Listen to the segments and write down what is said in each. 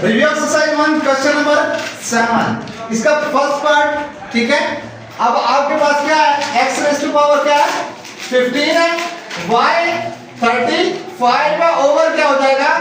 Review exercise 1 question number 7 इसका first part. ठीक है, अब आपके पास क्या है, x रेज़ टू पावर क्या है 15 है, y 35 है, ओवर क्या हो जाएगा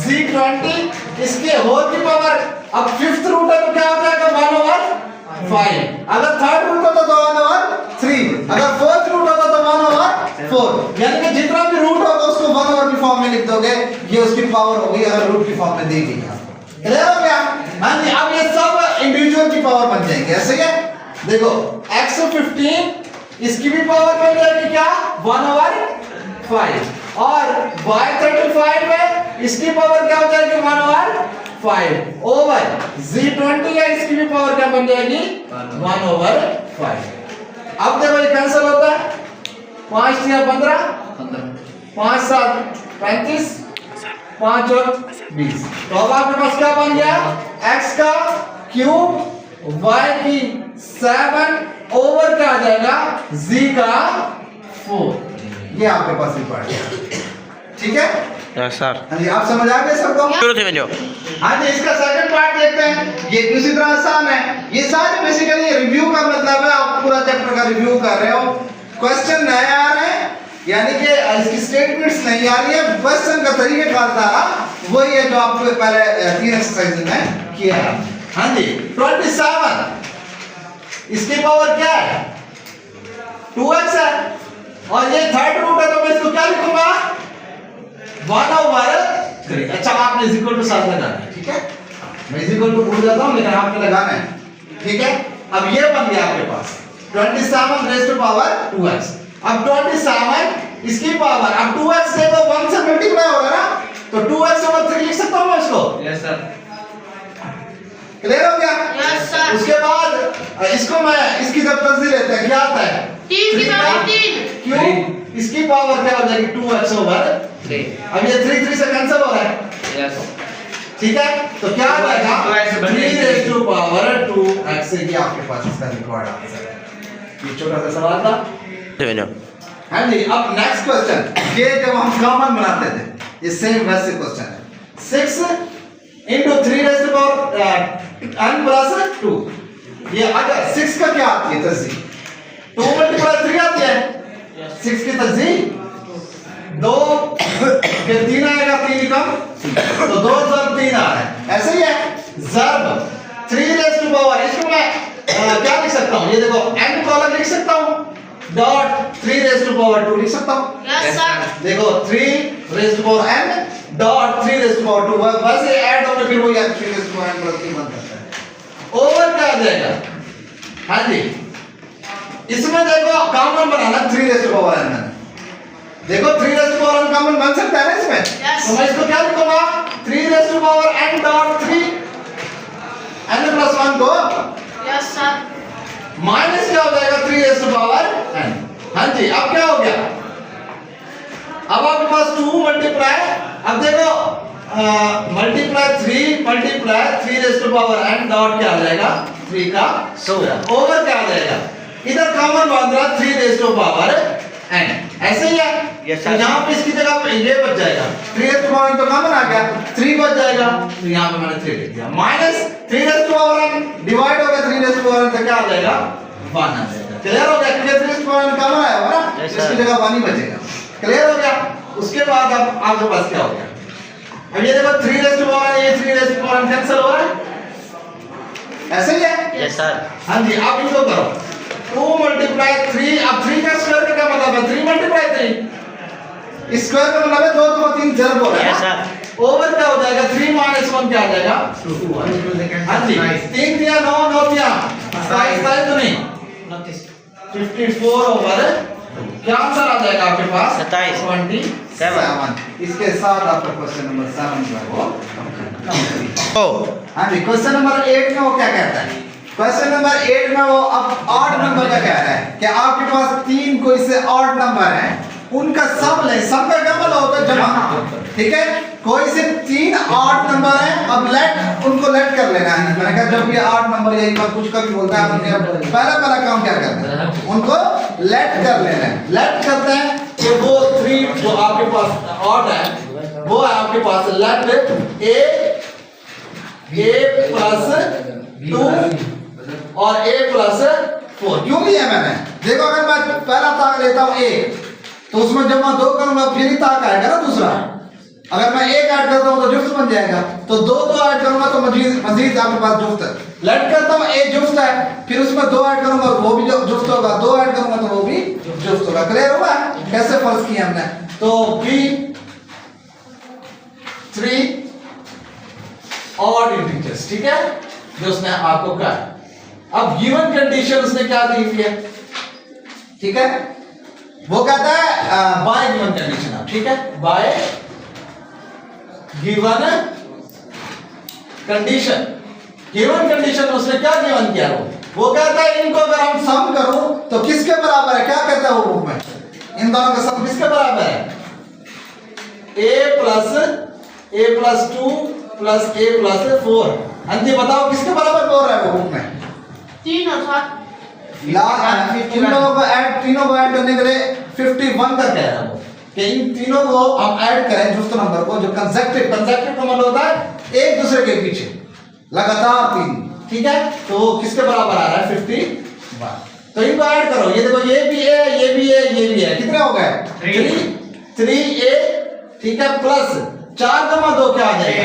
z 20, इसके होल की पावर। अब फिफ्थ रूट है तो क्या हो जाएगा 1/5। अगर थर्ड रूट होता तो 1/3, अगर फोर्थ रूट होता तो 1/4। यानी कि जितना भी रूट होगा उसको 1/, की फॉर्म में लिख दोगे, ये उसकी पावर होगी अगर रूट की फॉर्म में दी गई है। क्लियर हो गया? हाँ जी, अब ये सब इंडिविजुअल की पावर बन जाएंगे। ऐसे ही है, देखो x 15 इसकी भी पावर बन जाएगी क्या 1/5, और y 35 है इसकी पावर क्या हो जाएगी 1/5, ओवर z 20 है इसकी भी पावर क्या बन जाएगी 1/5। अब देखो ये कैंसिल होता है, 5 या 15, 5 7 35, 5 और 20। तो अब आपके पास क्या बन गया, x का क्यूब, y की 7 ओवर क्या आ जाएगा z का 4। ये आपके पास रिकॉर्ड है। ठीक है यस सर। हाँ जी, आप समझ आ गए सबको? हाँ जी, इसका सेकंड पार्ट देखते हैं। ये दूसरी तरह आसान है। ये सारे बेसिकली रिव्यू का मतलब है, आप पूरा चैप्टर का रिव्यू कर रहे हो, क्वेश्चन नए आ रहे हैं, यानी कि इसकी स्टेटमेंट्स नहीं आ रही है, क्वेश्चन का तरीका कारता वही है जो आपको पहले 3 एक्सरसाइज में किया है। हाँ जी, 27 इसकी पावर क्या है 2x है, और ये थर्ड रूट है तो मैं इसको क्या लिखूंगा 1/3। अच्छा, आपने इज इक्वल टू साथ लगाना है। ठीक है, मैं इज इक्वल टू भूल जाता हूं लेकिन आपने लगाना है। ठीक है, अब ये बन गया आपके पास 27 रेज़ टू पावर 2x। अब 27 इसकी पावर, अब 2x देखो 1 से मल्टीप्लाई होगा ना, तो 2x/3 लिख सकता हूं मैं इसको। Yes sir. क्लियर हो गया? Yes sir. उसके बाद इसको मैं इसकी जब तस्दीर लेते हैं क्या आता है 3 की पावर 3 क्यों, इसकी पावर क्या हो जाएगी 2x/3। अब ये 3 से कैंसिल हो रहा है। यस। ठीक है, तो क्या आ जाएगा 3 रेज़ टू पावर 2x। ये आपके पास इसका रिकॉर्ड आंसर है। ये छोटा सा सवाल था। हाँ जी, अब नेक्स्ट क्वेश्चन, ये जब हम कॉमन बनाते थे, ये सेम वैसे क्वेश्चन है। 6 into 3 raise to power n plus 2। ये अगर 6 का क्या आती है तस्दीर 2 × 3 आती है। 6 की तस्दीर 2 के 3 आएगा, 3 कम तो 2 + 3 आ रहा है। ऐसे ही है ज़र्ब 3 रेज़ टू पावर, इसको मैं क्या लिख सकता हूँ, ये देखो n को अलग लिख सकता हूँ, डॉट 3 रेज़ टू पावर 2 लिख सकता हूँ। Yes sir. देखो 3 raise to power n dot 3 raise to power 2, वैसे ऐड होकर फिर वही 3 रेज़ टू पावर n + 3 बन जाता है। ओवर क्या आ जाएगा, हाँ जी, इसमें देखो कॉमन बनाना 3 रेज़ टू पावर n। देखो 3 raise to power n common बन सकता है ना इसमें। Yes. तो मैं इसको क्या लिखूंगा 3 raise to power n dot 3 n + 1 को यस सर। माइनस क्या हो जाएगा 3 रेज़ टू पावर n। हाँ जी, अब क्या हो गया, अब आपके पास 2 मल्टीप्लाई, अब देखो multiply 3 raise to power n dot क्या आ जाएगा 3 का ओवर क्या आ जाएगा, इधर कॉमन बांध रहा 3 रेज़ टू पावर n। ऐसे ही है। तो यहाँ पे इसकी जगह पे ये बच जाएगा 3 रेज़ टू पावर n तो कॉमन आ गया, 3 बच जाएगा, तो यहाँ पे मैंने 3 लिख दिया, minus 3 raise to power n divide हो गया 3 रेज़ टू पावर n, तो क्या आ जाएगा 1 आ जाएगा। क्लियर हो गया, क्योंकि 3 raise to power n common आया होगा ना, इसकी जगह 1 ही बचेगा। क्लियर हो गया? उसके बाद अब आपके पास क्या हो गया, अब ये देखो 3 रेज़ टू पावर n, ये 3 raise to power n cancel हो रहा है। ऐसे ही है। Yes sir. हाँ जी, आप इनको करो 2 × 3, अब 3 का स्क्वायर का क्या मतलब है 3 × 3, स्क्वायर का मतलब है 2 2 3 ज़र्ब हो रहा है। Yes sir. ओवर क्या हो जाएगा 3 - 1 क्या आ जाएगा 2। हाँ जी, 3 दिया 9 9 दिया 27 तो नहीं 54/2। क्या आंसर आ जाएगा आपके पास 27। इसके साथ आपका क्वेश्चन नंबर 7 जो है वो हाँ जी, क्वेश्चन नंबर 8 में वो क्या कहता है, क्वेश्चन नंबर 8 में वो अब ऑड नंबर का कह रहा है कि आपके पास 3 कोई से ऑड नंबर हैं, उनका सम ले, सम का क्या मतलब होता है जमा। ठीक है, कोई से 3 ऑड नंबर हैं, अब लेट उनको लेट कर लेना है। मैंने कहा जब ये ऑड नंबर यही बात कुछ का भी बोलता है, अपन पहला काम क्या करते हैं, उनको लेट कर लेना है। लेट करते हैं कि वो 3 जो आपके पास ऑड है वो है आपके पास लेट ए a प्लस 2 और a प्लस 4 क्यों लिया मैंने? देखो अगर मैं पहला ताक लेता हूं a तो उसमें जब मैं 2 करूंगा फिर ही ताक आएगा ना दूसरा। अगर मैं 1 ऐड करता हूं तो जुफ्त बन जाएगा, तो 2 ऐड करूंगा तो मजीद आपके पास जुफ्त है। लेट करता हूं a जुफ्त है, फिर उसमें 2 ऐड करूंगा वो भी जुफ्त होगा, 2 ऐड करूंगा तो वो भी जुफ्त होगा। क्लियर हुआ कैसे फर्ज किया हमने? तो b 3 ऑड इंटीजर्स, ठीक है, जो उसने आपको कहा। अब गिवन कंडीशन उसने क्या दी हुई है, ठीक है, वो कहता है बाय गिवन कंडीशन, आप ठीक है, bye given condition. Given condition उसने क्या गिवन किया? वो कहता है इनको अगर हम सम करूं तो किसके बराबर है? क्या कहता है वो बुक में? इन दोनों का सम किसके बराबर है? a plus 2 plus a plus 4। अंति बताओ किसके बराबर बोल रहा है वो बुक में? 3 और 7 तीनों को ऐड करने के लिए 51 का कह रहा है वो कि इन तीनों को हम ऐड करें जुफ्त नंबर को, जो कंसेक्टिव का मतलब होता है एक दूसरे के पीछे लगातार 3, ठीक है, तो वो किसके बराबर आ रहा है? 51। तो इनको ऐड करो, ये देखो ये भी है, ये भी है, ये भी है, कितने हो गए? 3a, ठीक है, प्लस 4 जमा 2 क्या आ जाएगा?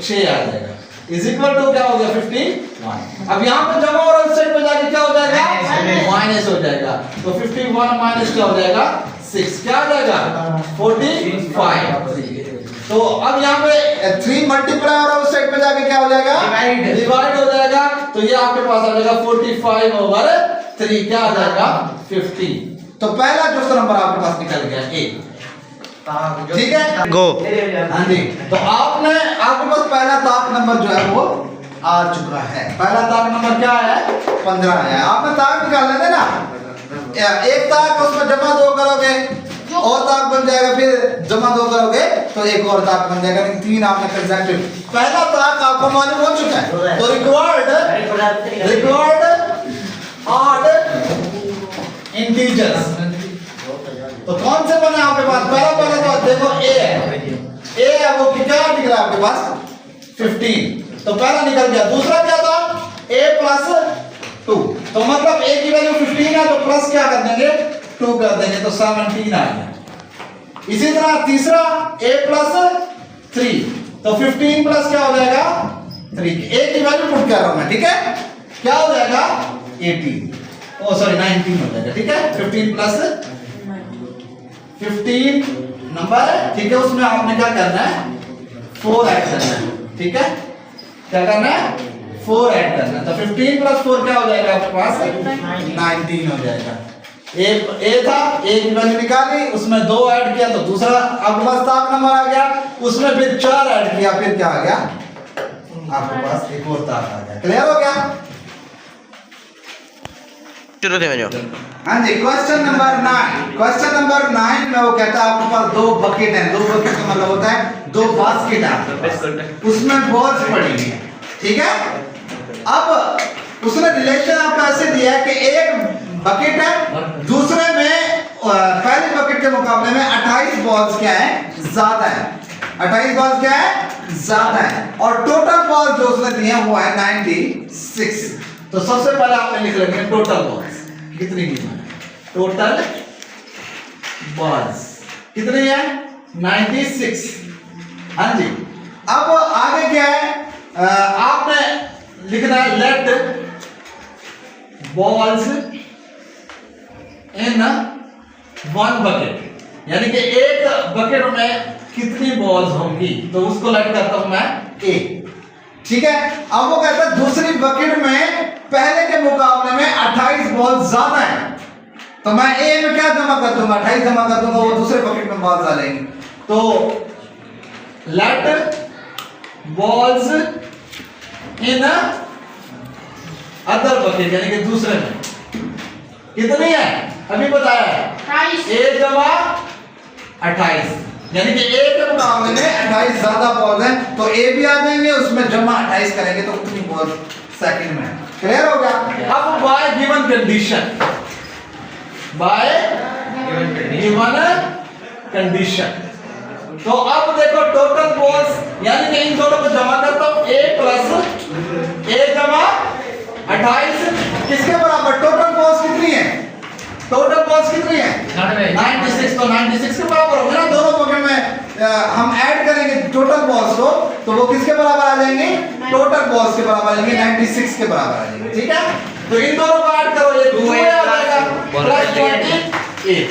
6 आ जाएगा, इज इक्वल टू क्या हो गया? 51। अब यहाँ पे जमा और उस साइड पे जाके क्या हो जाएगा? माइनस हो जाएगा, तो 51 माइनस क्या हो जाएगा? 6, क्या आ जाएगा? 45। तो अब यहाँ पे 3 मल्टीप्लाई और उस साइड पे जाके क्या हो जाएगा? डिवाइड हो जाएगा, तो ये आपके पास आ जाएगा 45 ओवर 3, क्या आ जाएगा? 50। तो पहला जो नंबर आपके पास निकल गया a, ठीक है, गो। हाँ जी, तो आपके पास पहला ताक नंबर जो है वो आ चुका है। पहला ताक नंबर क्या है? 15 है। आपने ताक निकाल लेते ना, एक ताक उसमें जमा 2 करोगे और ताक बन जाएगा, फिर जमा 2 करोगे तो एक और ताक बन जाएगा, लेकिन 3 आपने कंसेक्टिव। पहला ताक आपको मालूम हो चुका है, तो रिक्वायर्ड ऑड इंटीजर्स। तो कौन से बने आपके पास? पहला तो देखो a है वो क्या निकला आपके पास? 15, तो पहला निकल गया। दूसरा क्या था? a प्लस 2, तो मतलब a की वैल्यू 15 है, तो प्लस क्या कर देंगे? 2 कर देंगे, तो 17 आ गया। इसी तरह तीसरा a प्लस 3, तो 15 प्लस क्या हो जाएगा? 3। a की वैल्यू पुट कर रहा हूं मैं, ठीक है, क्या हो जाएगा? 19 हो जाएगा, ठीक है। 15 प्लस 15 नंबर है, ठीक है, उसमें आपने क्या करना है? 4 ऐड करना है, ठीक है, क्या करना है? 4 ऐड करना है, तो 15 प्लस 4 क्या हो जाएगा आपके पास? 19 हो जाएगा। a था, a की वैल्यू निकाली, उसमें 2 ऐड किया तो दूसरा आपके पास ताक नंबर आ गया, उसमें फिर 4 ऐड किया, फिर क्या आ गया? आपके पास एक और ताक आ गया। क्लियर हो गया? शुरू थे जो हाँ जी, क्वेश्चन नंबर 9 में वो कहता है आपके पास 2 बकेट हैं। 2 बकेट का मतलब होता है 2 बास्केट है, उसमें बॉल्स पड़ी हुई है, ठीक है। अब उसने रिलेशन आपको ऐसे दिया है कि एक बकेट है, दूसरे में पहले बकेट के मुकाबले में 28 बॉल्स क्या है? ज्यादा है। 28 बॉल्स क्या है? ज्यादा है, और टोटल बॉल जो उसने दिए हैं वो है 96। तो सबसे पहले आपने लिख लेंगे टोटल बॉल्स कितनी की है? टोटल बॉल्स कितनी है? 96। हाँ जी, अब आगे क्या है? आपने लिखना है लेट बॉल्स इन 1 बकेट, यानी कि एक बकेट में कितनी बॉल्स होंगी, तो उसको लेट करता हूं मैं a, ठीक है। अब वो कहता है दूसरी बकेट में पहले के मुकाबले में 28 बॉल ज्यादा है, तो मैं a में क्या जमा कर दूंगा? 28 जमा कर दूंगा, वो दूसरे बकेट में बॉल्स डालेंगे, तो let balls in other bucket, यानी कि दूसरे में कितनी है? अभी बताया है 28 a जमा 28, यानी कि a के मुकाबले में 28 ज्यादा बॉल है, तो a भी आ जाएंगे, उसमें जमा 28 करेंगे तो उतनी बॉल सेकंड में। क्लियर हो गया? अब bye given condition, bye given condition, तो अब देखो टोटल बॉल्स, यानी कि इन दोनों को जमा करता हूं a प्लस किसके बराबर आ जाएंगे, टोटल बॉल्स के बराबर आ जाएंगे, 96 के बराबर आ जाएंगे। ठीक है, तो इन दोनों को ऐड करो, ये 2 आ जाएगा प्लस 28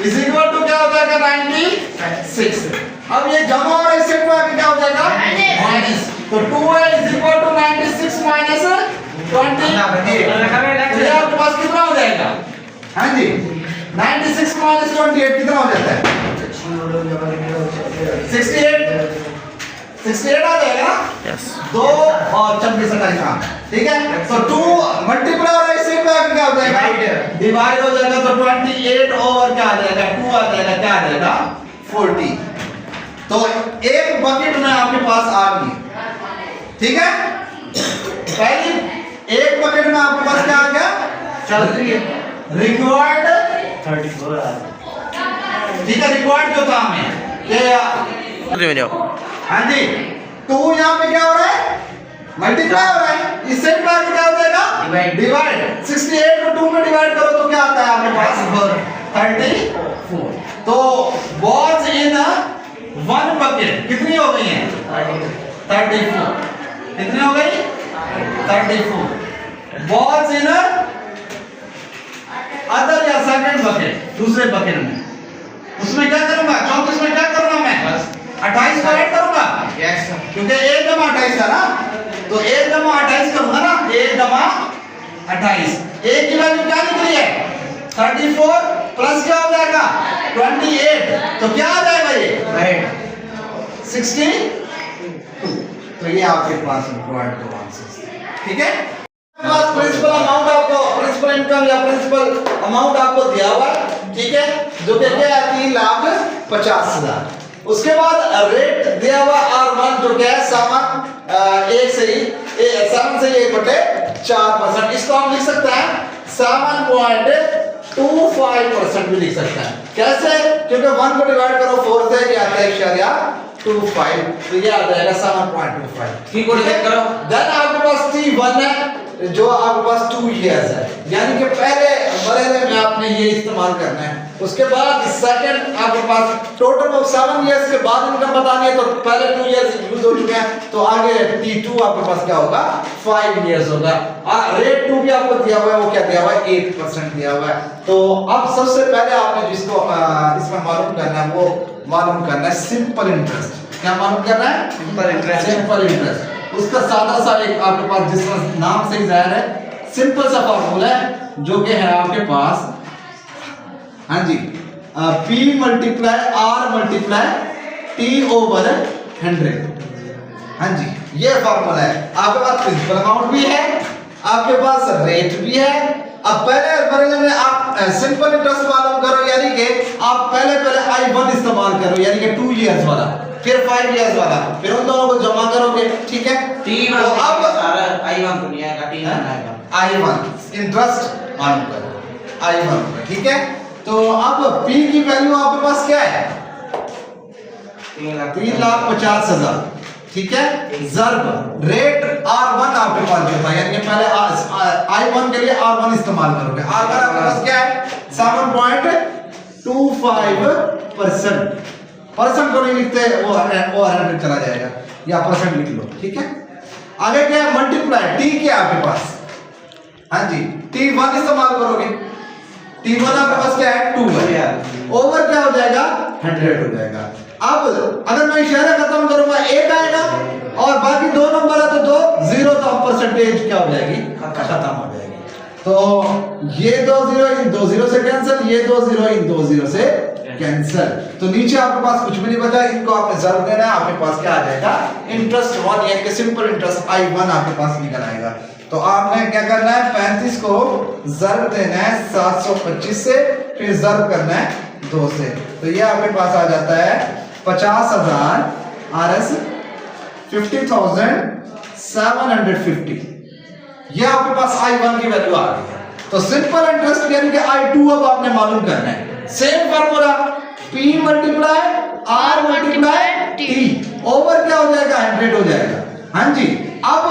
इज इक्वल टू क्या हो जाएगा 96। अब ये जमा और इस सेट में आके क्या हो जाएगा माइनस, तो 2a is equal to 96 minus 28। ये आपके पास कितना हो जाएगा, हाँ जी 96 माइनस 28 कितना हो जाता है 68 आ जाएगा ना, 2 और 26 का, ठीक है। तो 2 मल्टीप्लाई और इस सेट में आके क्या हो जाएगा डिवाइड हो जाएगा, तो 28 ओवर क्या आ जाएगा 2 आ जाएगा, क्या आ जाएगा 40। तो एक बकेट में आपके पास आ गई, ठीक है। पहली एक बकेट में आपके पास क्या आ गया, चल रही है रिक्वायर्ड 34 ठीक है, रिक्वायर्ड जो था हमें ये, हाँ जी 2 यहाँ पे क्या हो रहा है मल्टीप्लाई हो रहा है, इस सेट में क्या हो जाएगा डिवाइड, 68 को 2 में डिवाइड करो तो क्या आता है आपके पास 34। तो बॉल्स इन वन बकेट कितनी हो गई हैं 34, कितनी हो गई 34। बॉल्स इन अदर या सेकंड बकेट, दूसरे बकेट में, उसमें क्या करूंगा 34 में क्या करूंगा मैं 28 को ऐड करूंगा, क्योंकि 1 जमा 28 था ना, तो 1 जमा 28 करूंगा ना, 1 जमा 28, 1 की वैल्यू क्या निकली है 34 प्लस क्या हो जाएगा 28, तो क्या आ जाएगा ये 62। तो ये आपके पास रिक्वायर्ड का आंसर, ठीक है। पास प्रिंसिपल अमाउंट आपको, प्रिंसिपल इनकम या प्रिंसिपल अमाउंट आपको दिया हुआ है, ठीक है, जो कि क्या है 3,50,000। उसके बाद रेट दिया हुआ R1 जो कि है 7 से 1/4%, इसको हम लिख सकते हैं 7.25% भी लिख सकते हैं। कैसे, क्योंकि 1 को डिवाइड करो 4 से, ये आता है 1.25, तो ये आ जाएगा 7.25। ठीक हो, चेक करो। देन आपके पास T1 है जो आपके पास 2 इयर्स है, यानी कि पहले मरहले में आपने ये इस्तेमाल करना है। उसके बाद सेकंड आपके पास टोटल ऑफ 7 इयर्स के बाद इनकम बतानी है, तो पहले 2 इयर्स यूज हो चुके हैं, तो आगे T2 आपके पास क्या होगा 5 इयर्स होगा। रेट 2 भी आपको दिया हुआ है, वो क्या दिया हुआ है 8% दिया हुआ है। तो अब सबसे पहले आपने जिसको इसमें मालूम करना है वो मालूम करना है सिंपल इंटरेस्ट। क्या मालूम करना है सिंपल इंटरेस्ट। उसका सादा सा एक आपके पास जिस नाम से ही जाहिर है सिंपल सा फार्मूला है जो कि है आपके पास, हाँ जी P multiply R multiply T over 100। हाँ जी ये फार्मूला है। आपके पास प्रिंसिपल अमाउंट भी है, आपके पास रेट भी है। अब पहले मरहले में आप सिंपल इंटरेस्ट मालूम करो, यानी कि आप पहले I1 इस्तेमाल करो, यानी कि 2 इयर्स वाला, फिर 5 इयर्स वाला, फिर उन दोनों को जमा करोगे, ठीक है। तो अब I1 इंटरेस्ट मालूम करो I1, ठीक है। तो अब P की वैल्यू आपके पास क्या है 3,50,000, ठीक है। जर्ब रेट R1 आपके पास जो था, यानी कि पहले I1 के लिए R1 इस्तेमाल करोगे। R1 आपके पास क्या है 7.25%। परसेंट को नहीं लिखते, वो 100 चला जाएगा, या परसेंट लिख लो, ठीक है। आगे क्या है मल्टीप्लाई T क्या आपके पास, हाँ जी T1 इस्तेमाल करोगे, T1 आपके पास क्या है 2 है, ओवर क्या हो जाएगा 100 हो जाएगा। अब अगर मैं इशारा खत्म करूंगा 1 आएगा और बाकी 2 नंबर है तो 2 0, तो परसेंटेज क्या हो जाएगी खत्म हो जाएगी। तो ये 2 0 इन 2 0 से कैंसिल, ये 2 0 इन 2 0 से कैंसिल। तो नीचे आपके पास कुछ भी नहीं बचा, इनको आपने जर्ब देना है, आपके पास क्या आ जाएगा इंटरेस्ट 1, यानी कि सिंपल इंटरेस्ट I1 आपके पास निकल आएगा। तो आपने क्या करना है 35 को जर्ब देना है 725 से, फिर जर्ब करना है 2 से, तो ये आपके पास आ जाता है 50,000 RS 50,750। ये आपके पास I1 की वैल्यू आ गई है। तो सिंपल इंटरेस्ट यानी कि I2 अब आपने मालूम करना है। Same formula P multiply R multiply T over क्या हो जाएगा 100 हो जाएगा। हाँ जी अब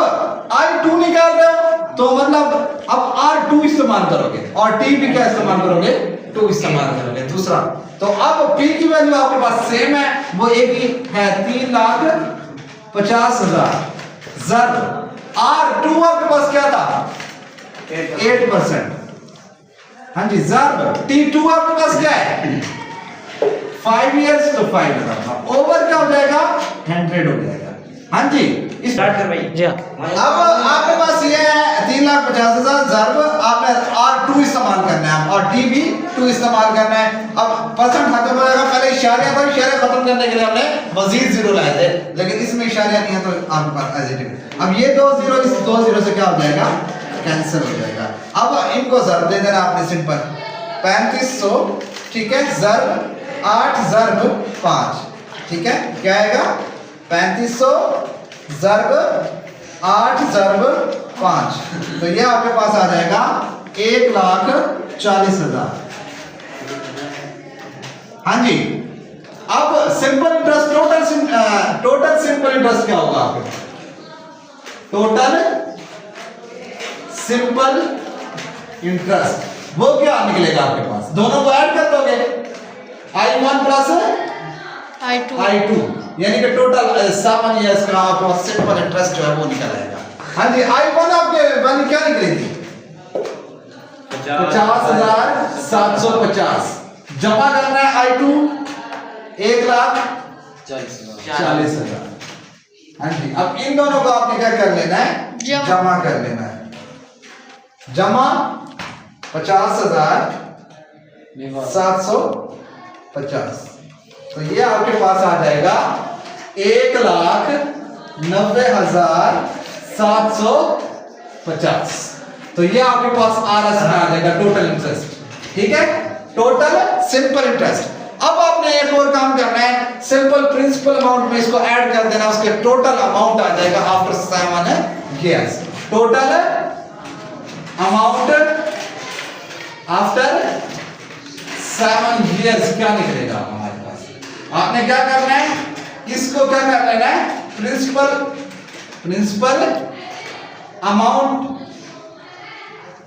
I2 निकाल रहे हो तो मतलब अब R2 इस्तेमाल करोगे और T भी क्या इस्तेमाल करोगे 2 इस्तेमाल करोगे दूसरा। तो अब P की वैल्यू आपके पास सेम है, वो एक ही है 3,50,000 ज़र्ब R2 आपके पास क्या था 8%। हाँ जी ज़र्ब T2 आपके पास क्या है 5 years तो 5 लगाऊंगा, ओवर क्या हो जाएगा 100 हो जाएगा। हाँ जी स्टार्ट कर भाई जी हाँ। अब आपके पास ये है 3,50,000 ज़र्ब, आपने R2 इस्तेमाल करना है और D भी 2 इस्तेमाल करना है। अब परसेंट खत्म हो जाएगा, पहले इशारिया था, इशारे खत्म करने के लिए हमने मजीद 0 लाए थे, लेकिन इसमें इशारिया नहीं है तो आपके पास एज इट इज। अब ये 2 0 इस 2 0 से क्या हो जाएगा कैंसिल हो जाएगा। अब इनको ज़र्ब दे देना आपने सिंपल 3500, ठीक है, ज़र्ब 8 ज़र्ब 5, ठीक है, क्या आएगा 3500 ज़र्ब 8 ज़र्ब 5, तो ये आपके पास आ जाएगा 1,40,000। हाँ जी अब simple interest total simple interest क्या होगा आपके पास, टोटल सिंपल इंटरेस्ट वो क्या निकलेगा आपके पास, दोनों को ऐड कर दोगे I1 प्लस I2 I2 यानी कि टोटल 7 इयर्स का आपका सिंपल इंटरेस्ट जो है वो निकल आएगा। हाँ जी I1 आपके वैल्यू क्या निकली थी 50,750, जमा करना है I2 1,40,000। हाँ जी अब इन दोनों को आपने क्या कर लेना है जमा कर लेना है, जमा 50,750, तो ये आपके पास आ जाएगा 1,90,750, तो ये आपके पास RS में आ जाएगा टोटल इंटरेस्ट, ठीक है, टोटल सिंपल इंटरेस्ट। अब आपने एक और काम करना है, सिंपल प्रिंसिपल अमाउंट में इसको ऐड कर देना, उसके टोटल अमाउंट आ जाएगा after 7 years, total amount after 7 years क्या निकलेगा हमारे पास। आपने क्या करना है, इसको क्या कर लेना है प्रिंसिपल अमाउंट,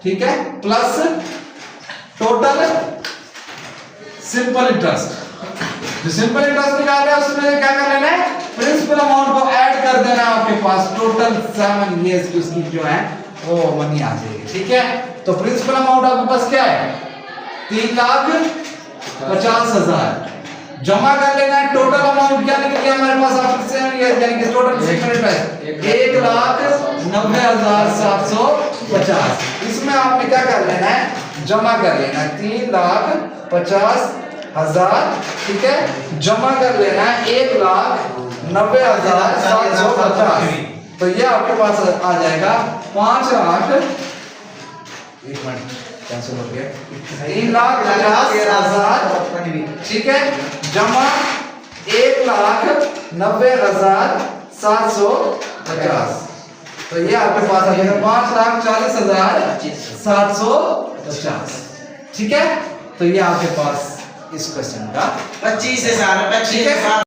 ठीक है, प्लस टोटल सिंपल इंटरेस्ट। जो सिंपल इंटरेस्ट निकाल रहे हैं उसमें क्या कर लेना है प्रिंसिपल अमाउंट को ऐड कर देना है आपके पास, टोटल 7 years की उसकी जो है वो मनी आ जाएगी, ठीक है। तो प्रिंसिपल अमाउंट आपके पास क्या है 3,50,000, जमा कर लेना है, टोटल अमाउंट क्या निकल गया हमारे पास आफ्टर 7 years यानी कि टोटल सिंपल इंटरेस्ट 1,90,750, इसमें आपने क्या कर लेना है जमा कर लेना है 3,50,000, ठीक है, जमा कर लेना है 1,90,750, तो ये आपके पास आ जाएगा 5,00,000, एक मिनट कैंसिल हो गया 3,50,000, ठीक है, जमा 1,90,750, तो ये आपके पास आ जाएगा 5,40,750, ठीक है, तो ये आपके पास इस क्वेश्चन का 25 से 25 ठीक है।